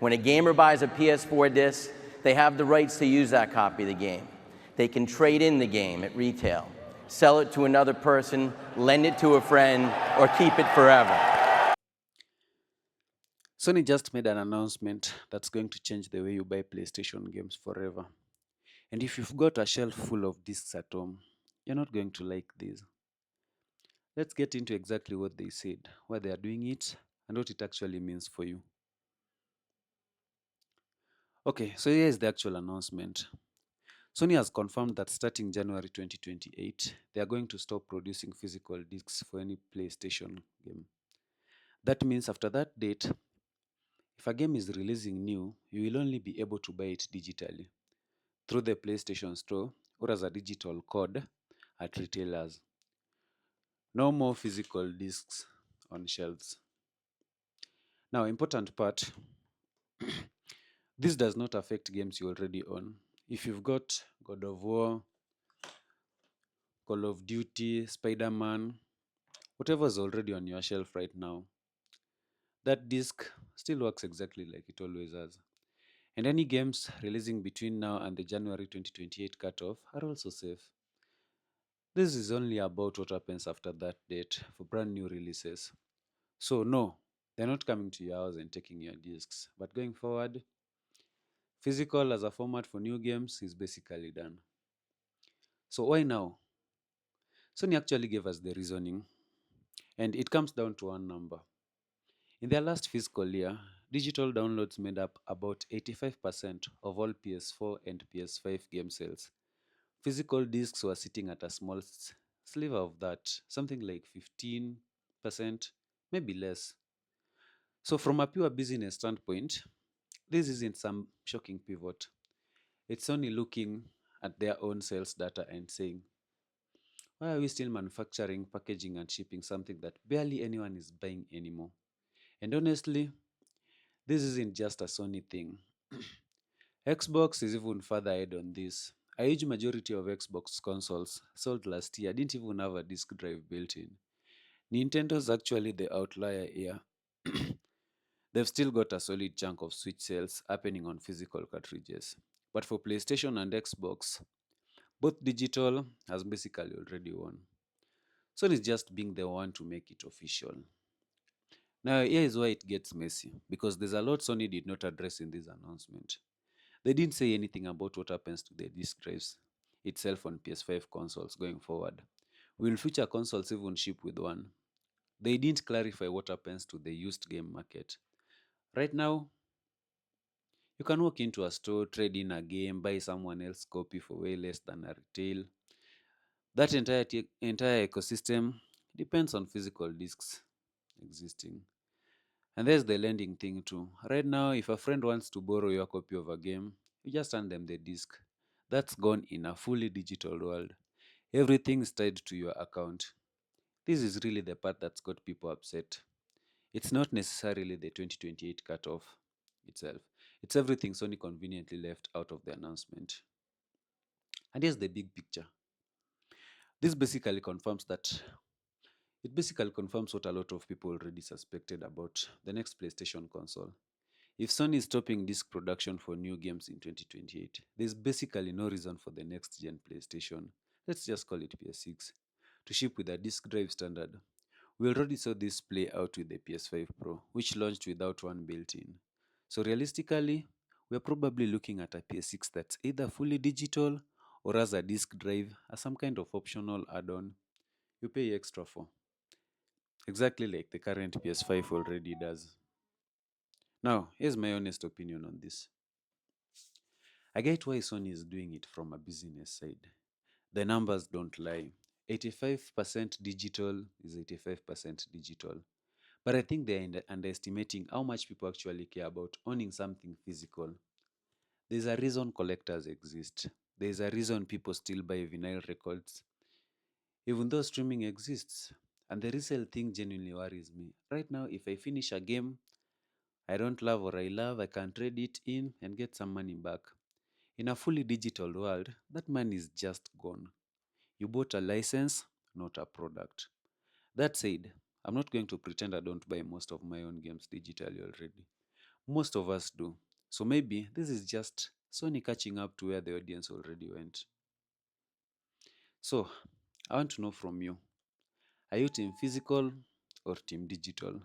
When a gamer buys a PS4 disc, they have the rights to use that copy of the game. They can trade in the game at retail, sell it to another person, lend it to a friend, or keep it forever. Sony just made an announcement that's going to change the way you buy PlayStation games forever. And if you've got a shelf full of discs at home, you're not going to like these. Let's get into exactly what they said, why they are doing it, and what it actually means for you. Okay, so here is the actual announcement. Sony has confirmed that starting January 2028, they are going to stop producing physical discs for any PlayStation game. That means after that date, if a game is releasing new, you will only be able to buy it digitally through the PlayStation Store or as a digital code at retailers. No more physical discs on shelves. Now, important part, this does not affect games you already own. If you've got God of War, Call of Duty, Spider-Man, whatever is already on your shelf right now, that disc still works exactly like it always has. And any games releasing between now and the January 2028 cutoff are also safe. This is only about what happens after that date for brand new releases. So, no, they're not coming to your house and taking your discs. But going forward, physical as a format for new games is basically done. So, why now? Sony actually gave us the reasoning, and it comes down to one number. In their last fiscal year, digital downloads made up about 85% of all PS4 and PS5 game sales. Physical discs were sitting at a small sliver of that, something like 15%, maybe less. So, from a pure business standpoint, this isn't some shocking pivot. It's only looking at their own sales data and saying, why are we still manufacturing, packaging, and shipping something that barely anyone is buying anymore? And honestly, this isn't just a Sony thing. Xbox is even further ahead on this. A huge majority of Xbox consoles sold last year didn't even have a disk drive built in. Nintendo's actually the outlier here. They've still got a solid chunk of Switch sales happening on physical cartridges. But for PlayStation and Xbox, both digital has basically already won. Sony is just being the one to make it official. Now, here is why it gets messy, because there's a lot Sony did not address in this announcement. They didn't say anything about what happens to the disk drives itself on PS5 consoles going forward. Will future consoles even ship with one? They didn't clarify what happens to the used game market. Right now, you can walk into a store, trade in a game, buy someone else's copy for way less than a retail. That entire ecosystem depends on physical discs existing. And there's the lending thing too. Right now, if a friend wants to borrow your copy of a game, you just hand them the disc. That's gone in a fully digital world. Everything is tied to your account. This is really the part that's got people upset. It's not necessarily the 2028 cutoff itself. It's everything Sony conveniently left out of the announcement. And here's the big picture. This basically confirms that it basically confirms what a lot of people already suspected about the next PlayStation console. If Sony is stopping disc production for new games in 2028, there's basically no reason for the next gen PlayStation, let's just call it PS6, to ship with a disc drive standard. We already saw this play out with the PS5 Pro, which launched without one built in. So realistically, we're probably looking at a PS6 that's either fully digital or has a disc drive as some kind of optional add-on you pay extra for. Exactly like the current PS5 already does. Now, here's my honest opinion on this. I get why Sony is doing it from a business side. The numbers don't lie. 85% digital is 85% digital. But I think they're underestimating how much people actually care about owning something physical. There's a reason collectors exist. There's a reason people still buy vinyl records, even though streaming exists. And the resale thing genuinely worries me. Right now, if I finish a game I don't love or I love, I can trade it in and get some money back. In a fully digital world, that money is just gone. You bought a license, not a product. That said, I'm not going to pretend I don't buy most of my own games digitally already. Most of us do. So maybe this is just Sony catching up to where the audience already went. So I want to know from you, are you team physical or team digital?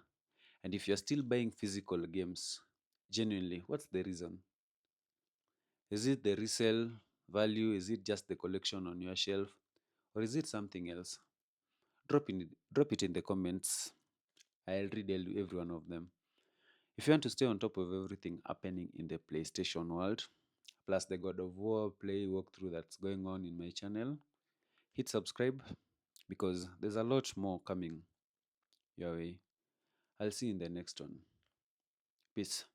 And if you're still buying physical games, genuinely, what's the reason? Is it the resale value? Is it just the collection on your shelf? Or is it something else? Drop it in the comments. I'll read every one of them. If you want to stay on top of everything happening in the PlayStation world, plus the God of War play walkthrough that's going on in my channel, hit subscribe because there's a lot more coming your way. I'll see you in the next one. Peace.